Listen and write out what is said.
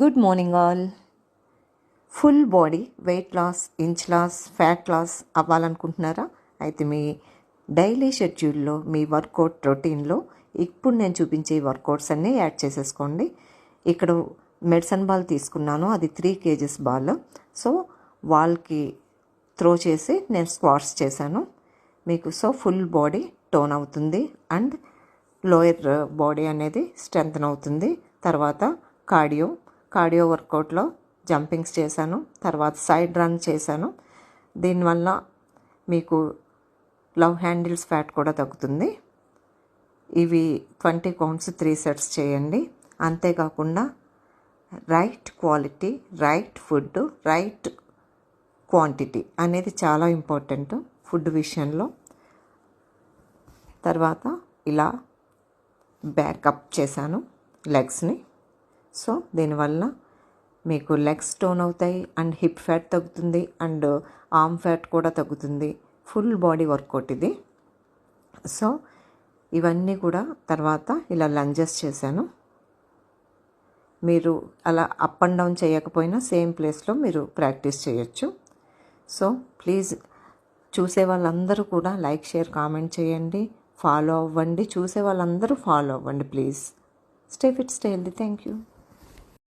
Good morning all. Full body weight loss, inch loss, fat loss అవ్వాలనుకుంటున్నారా? అయితే మీ daily షెడ్యూల్లో, మీ వర్కౌట్ రొటీన్లో ఇప్పుడు నేను చూపించే వర్కౌట్స్ అన్నీ యాడ్ చేసేసుకోండి. ఇక్కడ మెడిసిన్ బాల్ తీసుకున్నాను, అది 3 kgs బాల్. సో వాల్కి త్రో చేసి నేను స్క్వాట్స్ చేశాను మీకు. సో ఫుల్ బాడీ టోన్ అవుతుంది అండ్ లోయర్ బాడీ అనేది స్ట్రెంగ్తన్ అవుతుంది. తర్వాత కార్డియో వర్కౌట్లో జంపింగ్స్ చేశాను, తర్వాత సైడ్ రన్ చేశాను. దీనివల్ల మీకు లవ్ హ్యాండిల్స్ ఫ్యాట్ కూడా తగ్గుతుంది. ఇవి 20 కౌంట్స్ 3 sets చేయండి. అంతేకాకుండా right quality, right food, right quantity అనేది చాలా ఇంపార్టెంట్ ఫుడ్ విషయంలో. తర్వాత ఇలా బ్యాకప్ చేశాను లెగ్స్ని. సో దీనివల్ల మీకు లెగ్స్ టోన్ అవుతాయి అండ్ హిప్ ఫ్యాట్ తగ్గుతుంది అండ్ ఆర్మ్ ఫ్యాట్ కూడా తగ్గుతుంది. ఫుల్ బాడీ వర్కౌట్ ఇది. సో ఇవన్నీ కూడా తర్వాత ఇలా లంజెస్ చేశాను. మీరు అలా అప్ అండ్ డౌన్ చేయకపోయినా సేమ్ ప్లేస్లో మీరు ప్రాక్టీస్ చేయొచ్చు. సో ప్లీజ్ చూసే వాళ్ళందరూ కూడా లైక్, షేర్, కామెంట్ చేయండి, ఫాలో అవ్వండి. చూసే వాళ్ళందరూ ఫాలో అవ్వండి please. Stay fit, stay healthy. Thank you.